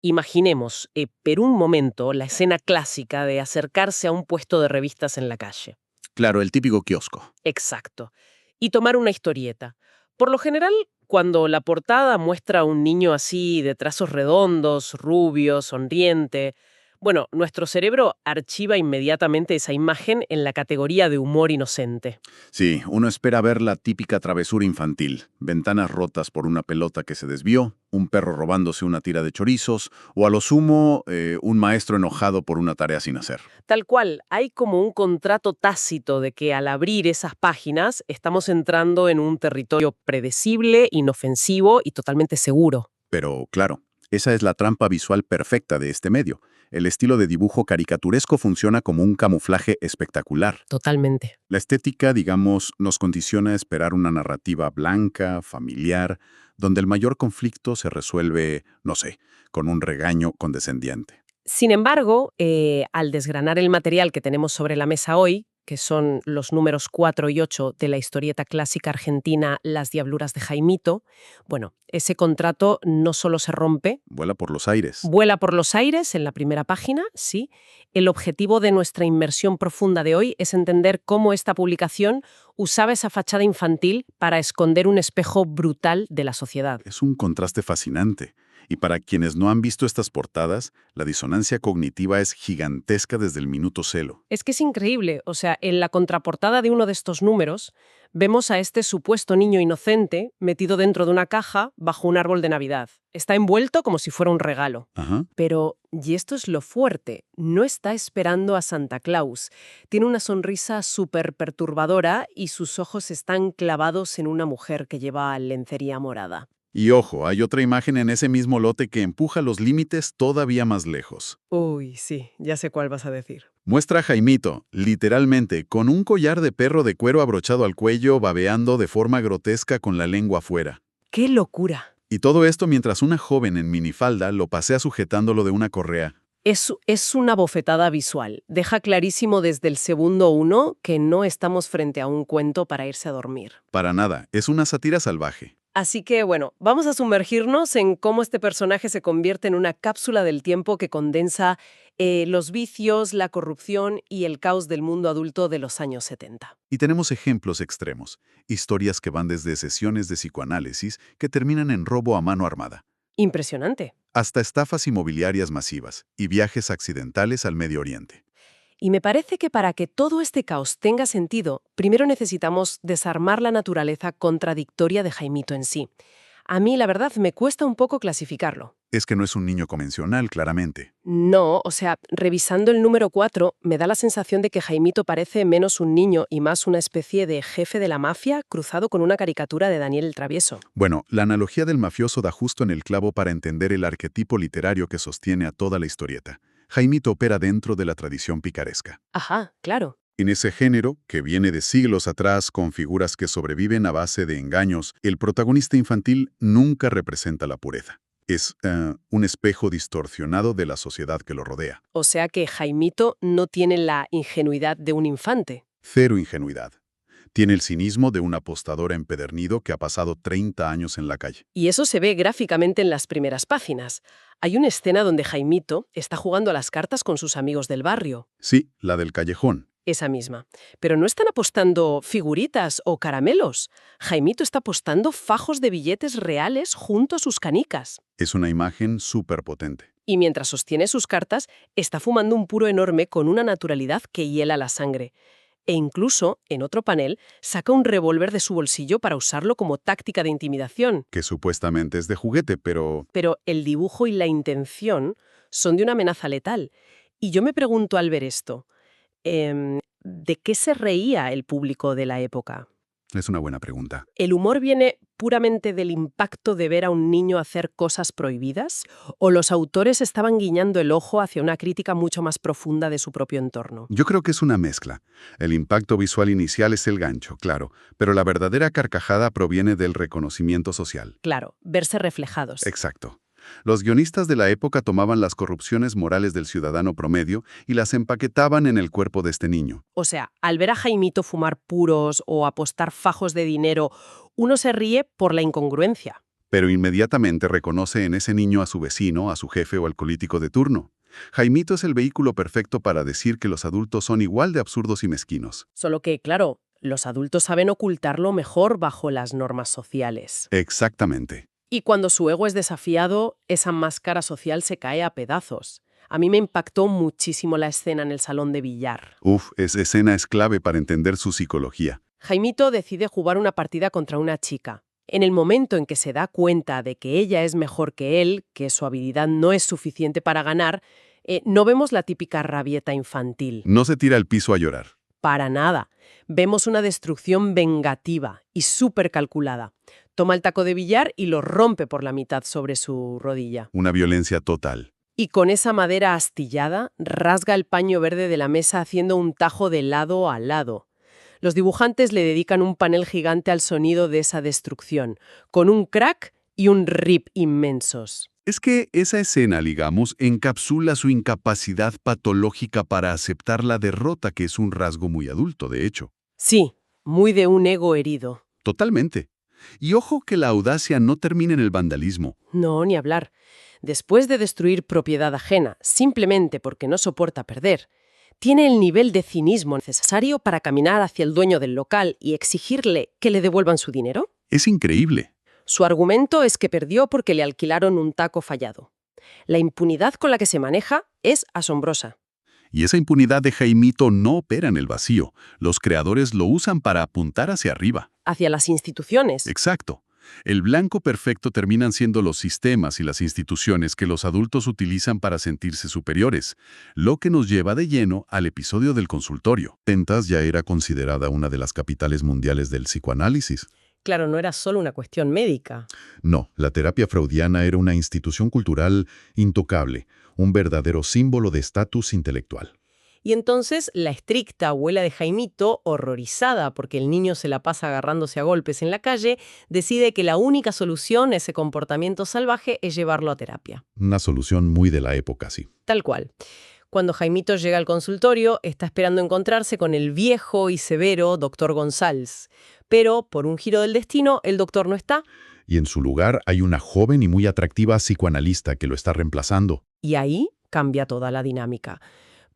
Imaginemos, por un momento, la escena clásica de acercarse a un puesto de revistas en la calle. Claro, el típico kiosco. Exacto. Y tomar una historieta. Por lo general, cuando la portada muestra a un niño así, de trazos redondos, rubio, sonriente, bueno, nuestro cerebro archiva inmediatamente esa imagen en la categoría de humor inocente. Sí, uno espera ver la típica travesura infantil. Ventanas rotas por una pelota que se desvió, un perro robándose una tira de chorizos, o a lo sumo, un maestro enojado por una tarea sin hacer. Tal cual, hay como un contrato tácito de que al abrir esas páginas estamos entrando en un territorio predecible, inofensivo y totalmente seguro. Pero, claro, esa es la trampa visual perfecta de este medio. El estilo de dibujo caricaturesco funciona como un camuflaje espectacular. Totalmente. La estética, digamos, nos condiciona a esperar una narrativa blanca, familiar, donde el mayor conflicto se resuelve, no sé, con un regaño condescendiente. Sin embargo, al desgranar el material que tenemos sobre la mesa hoy, que son los números 4 y 8 de la historieta clásica argentina Las Diabluras de Jaimito, bueno, ese contrato no solo se rompe, Vuela por los aires. vuela por los aires en la primera página, sí. El objetivo de nuestra inmersión profunda de hoy es entender cómo esta publicación usaba esa fachada infantil para esconder un espejo brutal de la sociedad. Es un contraste fascinante. Y para quienes no han visto estas portadas, la disonancia cognitiva es gigantesca desde el minuto cero. Es que es increíble, o sea, en la contraportada de uno de estos números vemos a este supuesto niño inocente metido dentro de una caja bajo un árbol de Navidad. Está envuelto como si fuera un regalo. Ajá. Pero, y esto es lo fuerte, no está esperando a Santa Claus. Tiene una sonrisa súper perturbadora y sus ojos están clavados en una mujer que lleva lencería morada. Y ojo, hay otra imagen en ese mismo lote que empuja los límites todavía más lejos. Uy, sí, ya sé cuál vas a decir. Muestra a Jaimito, literalmente, con un collar de perro de cuero abrochado al cuello, babeando de forma grotesca con la lengua afuera. ¡Qué locura! Y todo esto mientras una joven en minifalda lo pasea sujetándolo de una correa. Es una bofetada visual. Deja clarísimo desde el segundo uno que no estamos frente a un cuento para irse a dormir. Para nada, es una sátira salvaje. Así que, bueno, vamos a sumergirnos en cómo este personaje se convierte en una cápsula del tiempo que condensa los vicios, la corrupción y el caos del mundo adulto de los años 70. Y tenemos ejemplos extremos, historias que van desde sesiones de psicoanálisis que terminan en robo a mano armada, Impresionante. hasta estafas inmobiliarias masivas y viajes accidentales al Medio Oriente. Y me parece que para que todo este caos tenga sentido, primero necesitamos desarmar la naturaleza contradictoria de Jaimito en sí. A mí, la verdad, me cuesta un poco clasificarlo. Es que no es un niño convencional, claramente. No, o sea, revisando el número 4, me da la sensación de que Jaimito parece menos un niño y más una especie de jefe de la mafia cruzado con una caricatura de Daniel el Travieso. Bueno, la analogía del mafioso da justo en el clavo para entender el arquetipo literario que sostiene a toda la historieta. Jaimito opera dentro de la tradición picaresca. Ajá, claro. En ese género, que viene de siglos atrás con figuras que sobreviven a base de engaños, el protagonista infantil nunca representa la pureza. Es un espejo distorsionado de la sociedad que lo rodea. O sea que Jaimito no tiene la ingenuidad de un infante. Cero ingenuidad. Tiene el cinismo de un apostador empedernido que ha pasado 30 años en la calle. Y eso se ve gráficamente en las primeras páginas. Hay una escena donde Jaimito está jugando a las cartas con sus amigos del barrio. Sí, la del callejón. Esa misma. Pero no están apostando figuritas o caramelos. Jaimito está apostando fajos de billetes reales junto a sus canicas. Es una imagen súper potente. Y mientras sostiene sus cartas, está fumando un puro enorme con una naturalidad que hiela la sangre. E incluso, en otro panel, saca un revólver de su bolsillo para usarlo como táctica de intimidación. Que supuestamente es de juguete, pero Pero el dibujo y la intención son de una amenaza letal. Y yo me pregunto al ver esto, ¿de qué se reía el público de la época? es una buena pregunta. ¿El humor viene puramente del impacto de ver a un niño hacer cosas prohibidas? ¿O los autores estaban guiñando el ojo hacia una crítica mucho más profunda de su propio entorno? Yo creo que es una mezcla. El impacto visual inicial es el gancho, claro, pero la verdadera carcajada proviene del reconocimiento social. Claro, verse reflejados. Exacto. Los guionistas de la época tomaban las corrupciones morales del ciudadano promedio y las empaquetaban en el cuerpo de este niño. O sea, al ver a Jaimito fumar puros o apostar fajos de dinero, uno se ríe por la incongruencia. pero inmediatamente reconoce en ese niño a su vecino, a su jefe o al político de turno. Jaimito es el vehículo perfecto para decir que los adultos son igual de absurdos y mezquinos. Solo que, claro, los adultos saben ocultarlo mejor bajo las normas sociales. Exactamente. Y cuando su ego es desafiado, esa máscara social se cae a pedazos. A mí me impactó muchísimo la escena en el salón de billar. Esa escena es clave para entender su psicología. Jaimito decide jugar una partida contra una chica. En el momento en que se da cuenta de que ella es mejor que él, que su habilidad no es suficiente para ganar, no vemos la típica rabieta infantil. No se tira al piso a llorar. Para nada. Vemos una destrucción vengativa y súper calculada. Toma el taco de billar y lo rompe por la mitad sobre su rodilla. Una violencia total. Y con esa madera astillada, rasga el paño verde de la mesa haciendo un tajo de lado a lado. Los dibujantes le dedican un panel gigante al sonido de esa destrucción, con un crack y un rip inmensos. Es que esa escena, digamos, encapsula su incapacidad patológica para aceptar la derrota, que es un rasgo muy adulto, de hecho. Sí, muy de un ego herido. Totalmente. Y ojo que la audacia no termina en el vandalismo. No, ni hablar. Después de destruir propiedad ajena, simplemente porque no soporta perder, tiene el nivel de cinismo necesario para caminar hacia el dueño del local y exigirle que le devuelvan su dinero. Es increíble. Su argumento es que perdió porque le alquilaron un taco fallado. La impunidad con la que se maneja es asombrosa. Y esa impunidad de Jaimito no opera en el vacío. Los creadores lo usan para apuntar hacia arriba. Hacia las instituciones. Exacto. El blanco perfecto terminan siendo los sistemas y las instituciones que los adultos utilizan para sentirse superiores, lo que nos lleva de lleno al episodio del consultorio. Tentas ya era considerada una de las capitales mundiales del psicoanálisis. Claro, no era solo una cuestión médica. No, la terapia freudiana era una institución cultural intocable, un verdadero símbolo de estatus intelectual. Y entonces la estricta abuela de Jaimito, horrorizada porque el niño se la pasa agarrándose a golpes en la calle, decide que la única solución a ese comportamiento salvaje es llevarlo a terapia. Una solución muy de la época, sí. Tal cual. Cuando Jaimito llega al consultorio, está esperando encontrarse con el viejo y severo doctor González. Pero, por un giro del destino, el doctor no está. Y en su lugar hay una joven y muy atractiva psicoanalista que lo está reemplazando. Y ahí cambia toda la dinámica.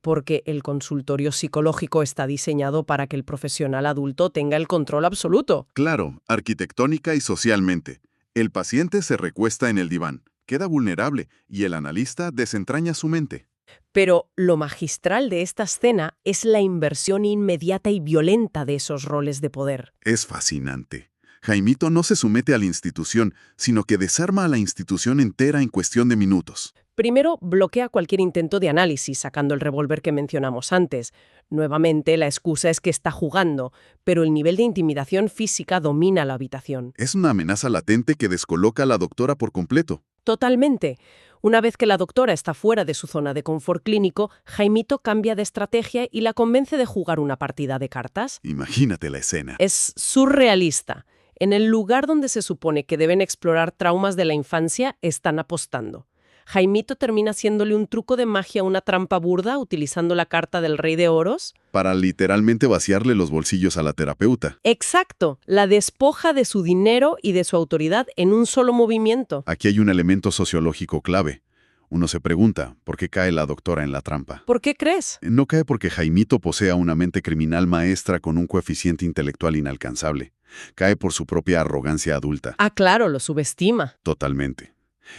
Porque el consultorio psicológico está diseñado para que el profesional adulto tenga el control absoluto. Claro, arquitectónica y socialmente. El paciente se recuesta en el diván, queda vulnerable y el analista desentraña su mente. Pero lo magistral de esta escena es la inversión inmediata y violenta de esos roles de poder. Es fascinante. Jaimito no se somete a la institución, sino que desarma a la institución entera en cuestión de minutos. Primero, bloquea cualquier intento de análisis sacando el revólver que mencionamos antes. Nuevamente, la excusa es que está jugando, pero el nivel de intimidación física domina la habitación. Es una amenaza latente que descoloca a la doctora por completo. Totalmente. Una vez que la doctora está fuera de su zona de confort clínico, Jaimito cambia de estrategia y la convence de jugar una partida de cartas. Imagínate la escena. Es surrealista. En el lugar donde se supone que deben explorar traumas de la infancia, están apostando. Jaimito termina haciéndole un truco de magia a una trampa burda utilizando la carta del Rey de Oros. Para literalmente vaciarle los bolsillos a la terapeuta. Exacto, la despoja de su dinero y de su autoridad en un solo movimiento. Aquí hay un elemento sociológico clave. Uno se pregunta, ¿por qué cae la doctora en la trampa? ¿Por qué crees? No cae porque Jaimito posea una mente criminal maestra con un coeficiente intelectual inalcanzable. Cae por su propia arrogancia adulta. Ah, claro, lo subestima. Totalmente.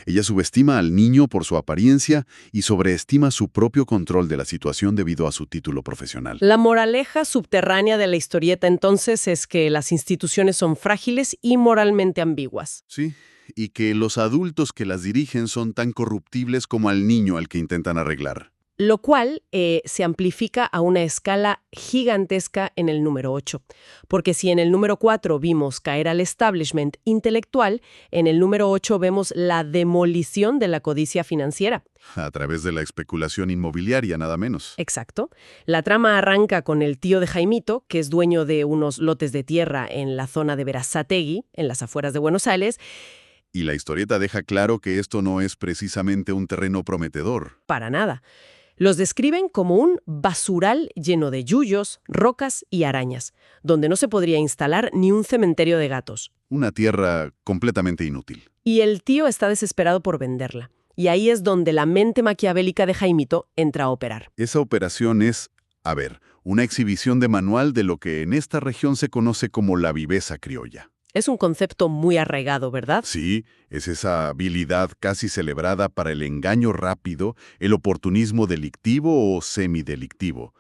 Ella subestima al niño por su apariencia y sobreestima su propio control de la situación debido a su título profesional. La moraleja subterránea de la historieta entonces es que las instituciones son frágiles y moralmente ambiguas. Sí, y que los adultos que las dirigen son tan corruptibles como al niño al que intentan arreglar. Lo cual se amplifica a una escala gigantesca en el número 8. Porque si en el número 4 vimos caer al establishment intelectual, en el número 8 vemos la demolición de la codicia financiera. A través de la especulación inmobiliaria, nada menos. Exacto. La trama arranca con el tío de Jaimito, que es dueño de unos lotes de tierra en la zona de Berazategui, en las afueras de Buenos Aires. Y la historieta deja claro que esto no es precisamente un terreno prometedor. Para nada. Los describen como un basural lleno de yuyos, rocas y arañas, donde no se podría instalar ni un cementerio de gatos. Una tierra completamente inútil. Y el tío está desesperado por venderla. Y ahí es donde la mente maquiavélica de Jaimito entra a operar. Esa operación es, una exhibición de manual de lo que en esta región se conoce como la viveza criolla. Es un concepto muy arraigado, ¿verdad? Sí, es esa habilidad casi celebrada para el engaño rápido, el oportunismo delictivo o semidelictivo.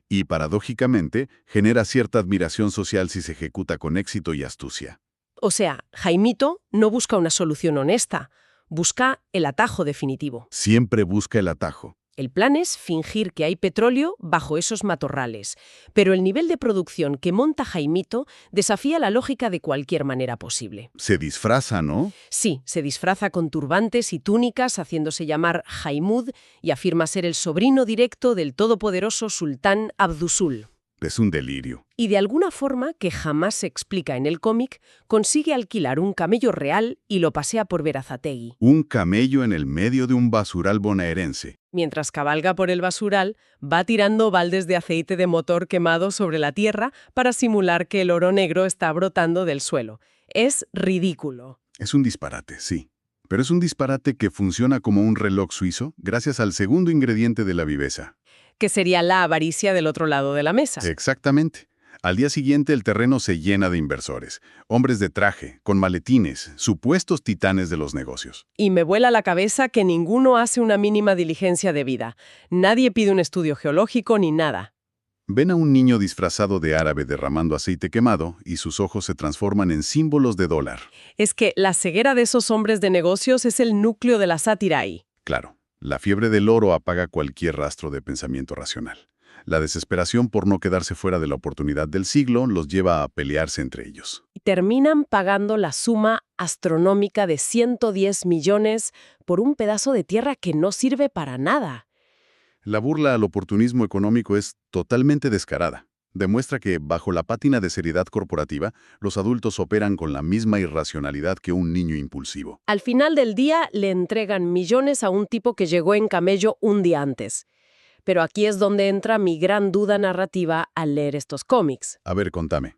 Y, paradójicamente, genera cierta admiración social si se ejecuta con éxito y astucia. O sea, Jaimito no busca una solución honesta, busca el atajo definitivo. Siempre busca el atajo. El plan es fingir que hay petróleo bajo esos matorrales, pero el nivel de producción que monta Jaimito desafía la lógica de cualquier manera posible. Se disfraza, ¿no? Sí, se disfraza con turbantes y túnicas, haciéndose llamar Jaimud, y afirma ser el sobrino directo del todopoderoso sultán Abdusul. Es un delirio. Y de alguna forma, que jamás se explica en el cómic, consigue alquilar un camello real y lo pasea por Berazategui. Un camello en el medio de un basural bonaerense. Mientras cabalga por el basural, va tirando baldes de aceite de motor quemado sobre la tierra para simular que el oro negro está brotando del suelo. Es ridículo. Es un disparate, sí. Pero es un disparate que funciona como un reloj suizo gracias al segundo ingrediente de la viveza. Que sería la avaricia del otro lado de la mesa. Exactamente. Al día siguiente el terreno se llena de inversores, hombres de traje, con maletines, supuestos titanes de los negocios. Y me vuela la cabeza que ninguno hace una mínima diligencia debida. Nadie pide un estudio geológico ni nada. Ven a un niño disfrazado de árabe derramando aceite quemado y sus ojos se transforman en símbolos de dólar. Es que la ceguera de esos hombres de negocios es el núcleo de la sátira ahí. Claro, la fiebre del oro apaga cualquier rastro de pensamiento racional. La desesperación por no quedarse fuera de la oportunidad del siglo los lleva a pelearse entre ellos. Y terminan pagando la suma astronómica de 110 millones por un pedazo de tierra que no sirve para nada. La burla al oportunismo económico es totalmente descarada. Demuestra que, bajo la pátina de seriedad corporativa, los adultos operan con la misma irracionalidad que un niño impulsivo. Al final del día le entregan millones a un tipo que llegó en camello un día antes. Pero aquí es donde entra mi gran duda narrativa al leer estos cómics. A ver, contame.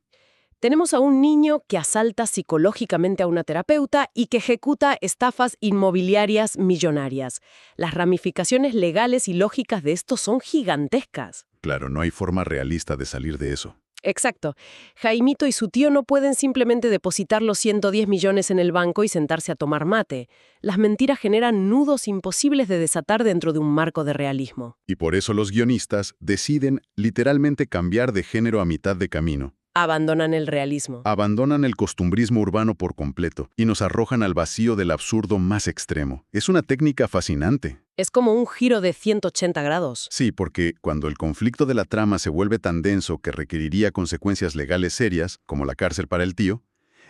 Tenemos a un niño que asalta psicológicamente a una terapeuta y que ejecuta estafas inmobiliarias millonarias. Las ramificaciones legales y lógicas de esto son gigantescas. Claro, no hay forma realista de salir de eso. Exacto. Jaimito y su tío no pueden simplemente depositar los 110 millones en el banco y sentarse a tomar mate. Las mentiras generan nudos imposibles de desatar dentro de un marco de realismo. Y por eso los guionistas deciden literalmente cambiar de género a mitad de camino. Abandonan el realismo. Abandonan el costumbrismo urbano por completo y nos arrojan al vacío del absurdo más extremo. Es una técnica fascinante. Es como un giro de 180 grados. Sí, porque cuando el conflicto de la trama se vuelve tan denso que requeriría consecuencias legales serias, como la cárcel para el tío,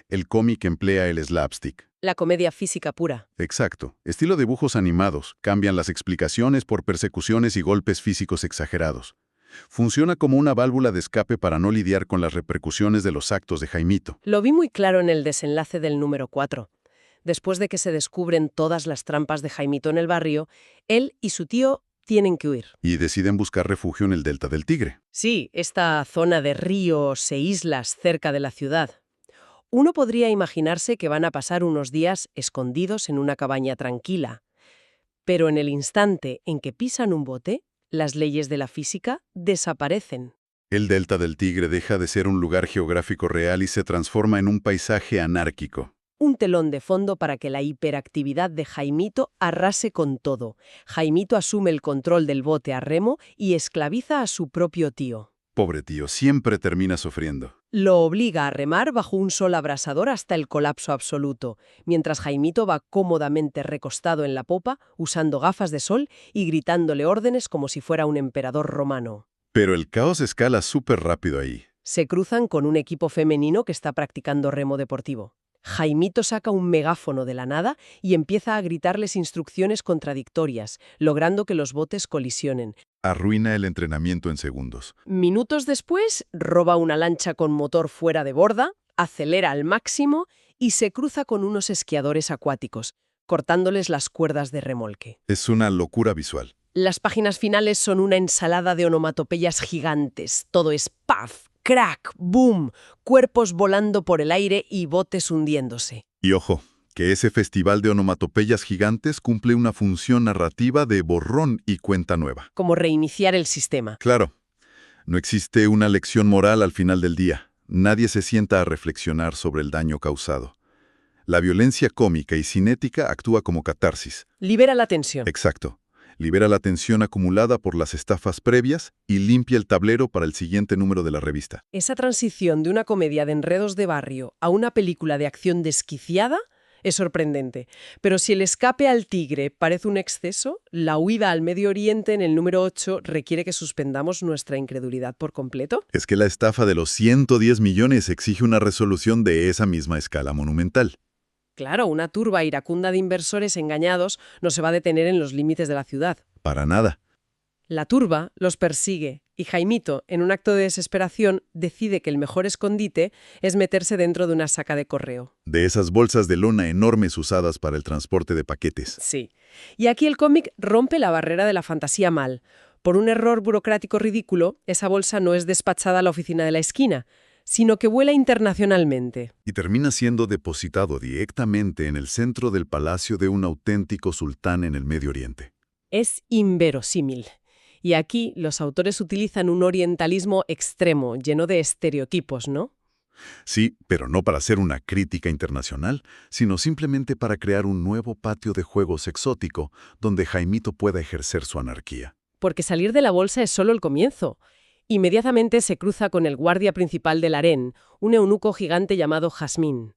el cómic emplea el slapstick. La comedia física pura. Exacto. Estilo dibujos animados. Cambian las explicaciones por persecuciones y golpes físicos exagerados. Funciona como una válvula de escape para no lidiar con las repercusiones de los actos de Jaimito. Lo vi muy claro en el desenlace del número 4. Después de que se descubren todas las trampas de Jaimito en el barrio, él y su tío tienen que huir. Y deciden buscar refugio en el delta del Tigre. Sí, esta zona de ríos e islas cerca de la ciudad. Uno podría imaginarse que van a pasar unos días escondidos en una cabaña tranquila. Pero en el instante en que pisan un bote, las leyes de la física desaparecen. El delta del Tigre deja de ser un lugar geográfico real y se transforma en un paisaje anárquico. Un telón de fondo para que la hiperactividad de Jaimito arrase con todo. Jaimito asume el control del bote a remo y esclaviza a su propio tío. Pobre tío, siempre termina sufriendo. Lo obliga a remar bajo un sol abrasador hasta el colapso absoluto, mientras Jaimito va cómodamente recostado en la popa, usando gafas de sol y gritándole órdenes como si fuera un emperador romano. Pero el caos escala súper rápido ahí. Se cruzan con un equipo femenino que está practicando remo deportivo. Jaimito saca un megáfono de la nada y empieza a gritarles instrucciones contradictorias, logrando que los botes colisionen. Arruina el entrenamiento en segundos. Minutos después, roba una lancha con motor fuera de borda, acelera al máximo y se cruza con unos esquiadores acuáticos, cortándoles las cuerdas de remolque. Es una locura visual. Las páginas finales son una ensalada de onomatopeyas gigantes. Todo es paf, crack, boom, cuerpos volando por el aire y botes hundiéndose. Y ojo, que ese festival de onomatopeyas gigantes cumple una función narrativa de borrón y cuenta nueva. Como reiniciar el sistema. Claro, no existe una lección moral al final del día. Nadie se sienta a reflexionar sobre el daño causado. La violencia cómica y cinética actúa como catarsis. Libera la tensión. Exacto. Libera la tensión acumulada por las estafas previas y limpia el tablero para el siguiente número de la revista. Esa transición de una comedia de enredos de barrio a una película de acción desquiciada es sorprendente. Pero si el escape al tigre parece un exceso, la huida al Medio Oriente en el número 8 requiere que suspendamos nuestra incredulidad por completo. Es que la estafa de los 110 millones exige una resolución de esa misma escala monumental. Claro, una turba iracunda de inversores engañados no se va a detener en los límites de la ciudad. Para nada. La turba los persigue y Jaimito, en un acto de desesperación, decide que el mejor escondite es meterse dentro de una saca de correo. De esas bolsas de lona enormes usadas para el transporte de paquetes. Sí. Y aquí el cómic rompe la barrera de la fantasía mal. Por un error burocrático ridículo, esa bolsa no es despachada a la oficina de la esquina, sino que vuela internacionalmente. Y termina siendo depositado directamente en el centro del palacio de un auténtico sultán en el Medio Oriente. Es inverosímil. Y aquí los autores utilizan un orientalismo extremo, lleno de estereotipos, ¿no? Sí, pero no para hacer una crítica internacional, sino simplemente para crear un nuevo patio de juegos exótico donde Jaimito pueda ejercer su anarquía. Porque salir de la bolsa es solo el comienzo. Inmediatamente se cruza con el guardia principal del harén, un eunuco gigante llamado Jazmín.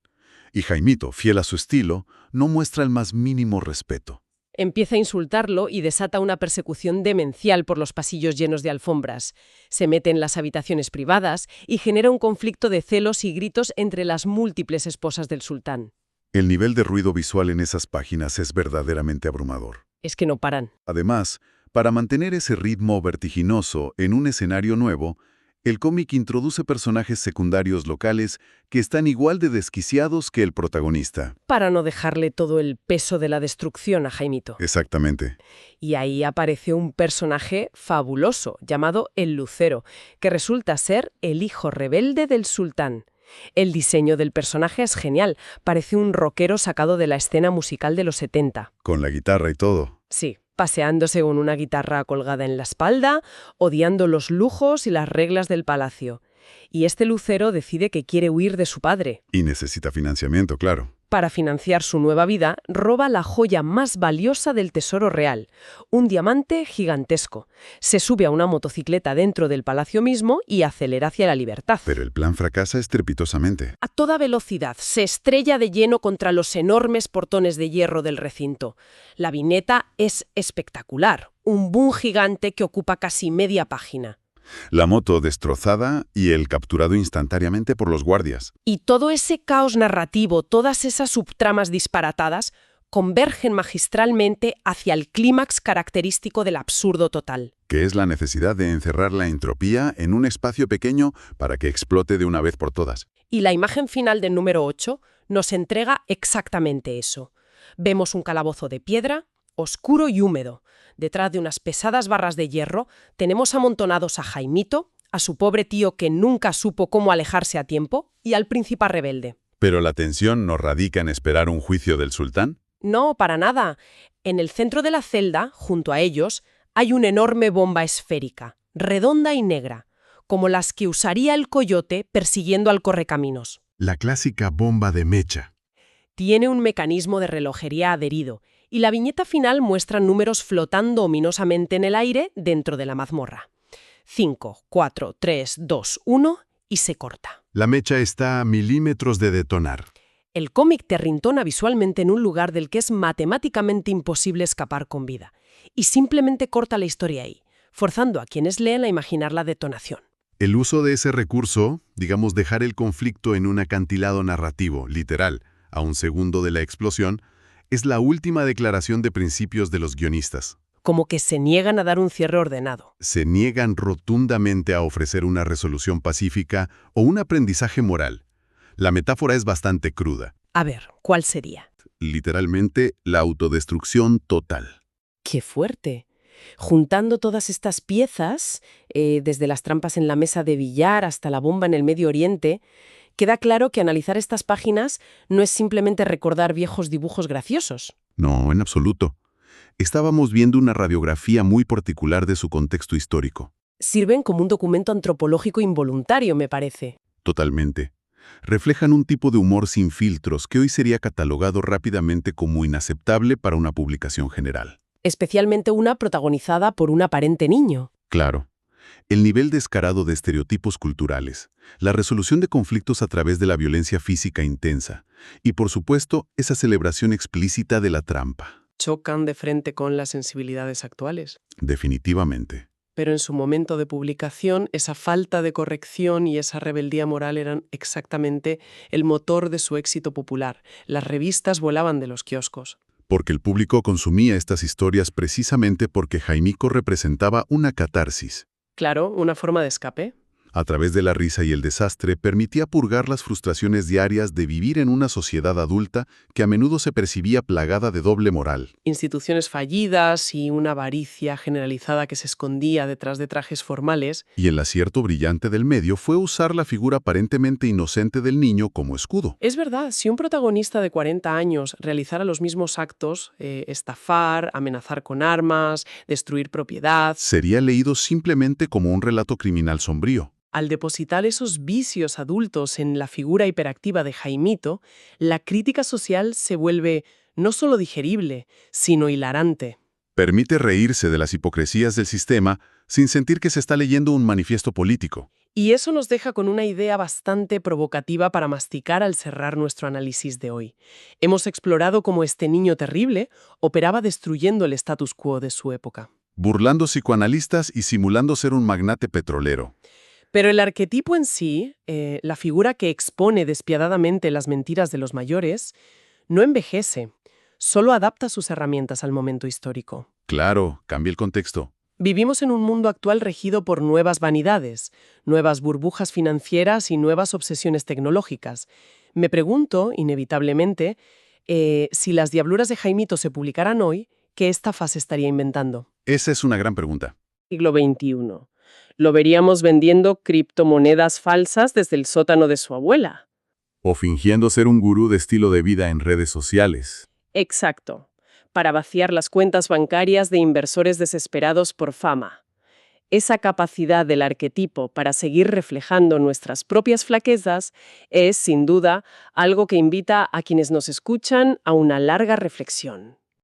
Y Jaimito, fiel a su estilo, no muestra el más mínimo respeto. Empieza a insultarlo y desata una persecución demencial por los pasillos llenos de alfombras. Se mete en las habitaciones privadas y genera un conflicto de celos y gritos entre las múltiples esposas del sultán. El nivel de ruido visual en esas páginas es verdaderamente abrumador. Es que no paran. Además, para mantener ese ritmo vertiginoso en un escenario nuevo, el cómic introduce personajes secundarios locales que están igual de desquiciados que el protagonista. Para no dejarle todo el peso de la destrucción a Jaimito. Exactamente. Y ahí aparece un personaje fabuloso, llamado el Lucero, que resulta ser el hijo rebelde del sultán. El diseño del personaje es genial, parece un rockero sacado de la escena musical de los 70. Con la guitarra y todo. Sí, paseándose con una guitarra colgada en la espalda, odiando los lujos y las reglas del palacio. Y este Lucero decide que quiere huir de su padre. Y necesita financiamiento, claro. Para financiar su nueva vida, roba la joya más valiosa del tesoro real, un diamante gigantesco. Se sube a una motocicleta dentro del palacio mismo y acelera hacia la libertad. Pero el plan fracasa estrepitosamente. A toda velocidad, se estrella de lleno contra los enormes portones de hierro del recinto. La vineta es espectacular, un boom gigante que ocupa casi media página. La moto destrozada y el capturado instantáneamente por los guardias. Y todo ese caos narrativo, todas esas subtramas disparatadas, convergen magistralmente hacia el clímax característico del absurdo total. Que es la necesidad de encerrar la entropía en un espacio pequeño para que explote de una vez por todas. Y la imagen final del número 8 nos entrega exactamente eso. Vemos un calabozo de piedra, oscuro y húmedo. Detrás de unas pesadas barras de hierro tenemos amontonados a Jaimito, a su pobre tío que nunca supo cómo alejarse a tiempo, y al príncipe rebelde. ¿Pero la tensión no radica en esperar un juicio del sultán? No, para nada. En el centro de la celda, junto a ellos, hay una enorme bomba esférica, redonda y negra, como las que usaría el coyote persiguiendo al correcaminos. La clásica bomba de mecha. Tiene un mecanismo de relojería adherido, y la viñeta final muestra números flotando ominosamente en el aire dentro de la mazmorra. 5, 4, 3, 2, 1 y se corta. La mecha está a milímetros de detonar. El cómic te arrintona visualmente en un lugar del que es matemáticamente imposible escapar con vida, y simplemente corta la historia ahí, forzando a quienes leen a imaginar la detonación. El uso de ese recurso, digamos dejar el conflicto en un acantilado narrativo, literal, a un segundo de la explosión, es la última declaración de principios de los guionistas. Como que se niegan a dar un cierre ordenado. Se niegan rotundamente a ofrecer una resolución pacífica o un aprendizaje moral. La metáfora es bastante cruda. A ver, ¿cuál sería? Literalmente, la autodestrucción total. ¡Qué fuerte! Juntando todas estas piezas, desde las trampas en la mesa de billar hasta la bomba en el Medio Oriente, queda claro que analizar estas páginas no es simplemente recordar viejos dibujos graciosos. No, en absoluto. Estábamos viendo una radiografía muy particular de su contexto histórico. Sirven como un documento antropológico involuntario, me parece. Totalmente. Reflejan un tipo de humor sin filtros que hoy sería catalogado rápidamente como inaceptable para una publicación general. Especialmente una protagonizada por un aparente niño. Claro. El nivel descarado de estereotipos culturales, la resolución de conflictos a través de la violencia física intensa y, por supuesto, esa celebración explícita de la trampa. Chocan de frente con las sensibilidades actuales. Definitivamente. Pero en su momento de publicación, esa falta de corrección y esa rebeldía moral eran exactamente el motor de su éxito popular. Las revistas volaban de los kioscos. Porque el público consumía estas historias precisamente porque Jaimico representaba una catarsis. Claro, una forma de escape. A través de la risa y el desastre, permitía purgar las frustraciones diarias de vivir en una sociedad adulta que a menudo se percibía plagada de doble moral. Instituciones fallidas y una avaricia generalizada que se escondía detrás de trajes formales. Y el acierto brillante del medio fue usar la figura aparentemente inocente del niño como escudo. Es verdad, si un protagonista de 40 años realizara los mismos actos, estafar, amenazar con armas, destruir propiedad, Sería leído simplemente como un relato criminal sombrío. al depositar esos vicios adultos en la figura hiperactiva de Jaimito, la crítica social se vuelve no solo digerible, sino hilarante. Permite reírse de las hipocresías del sistema sin sentir que se está leyendo un manifiesto político. Y eso nos deja con una idea bastante provocativa para masticar al cerrar nuestro análisis de hoy. Hemos explorado cómo este niño terrible operaba destruyendo el status quo de su época. Burlando psicoanalistas y simulando ser un magnate petrolero. Pero el arquetipo en sí, la figura que expone despiadadamente las mentiras de los mayores, no envejece, solo adapta sus herramientas al momento histórico. Claro, cambia el contexto. Vivimos en un mundo actual regido por nuevas vanidades, nuevas burbujas financieras y nuevas obsesiones tecnológicas. Me pregunto, inevitablemente, si las diabluras de Jaimito se publicaran hoy, ¿qué estafa se estaría inventando? Esa es una gran pregunta. Siglo XXI. Lo veríamos vendiendo criptomonedas falsas desde el sótano de su abuela. O fingiendo ser un gurú de estilo de vida en redes sociales. Exacto. Para vaciar las cuentas bancarias de inversores desesperados por fama. Esa capacidad del arquetipo para seguir reflejando nuestras propias flaquezas es, sin duda, algo que invita a quienes nos escuchan a una larga reflexión.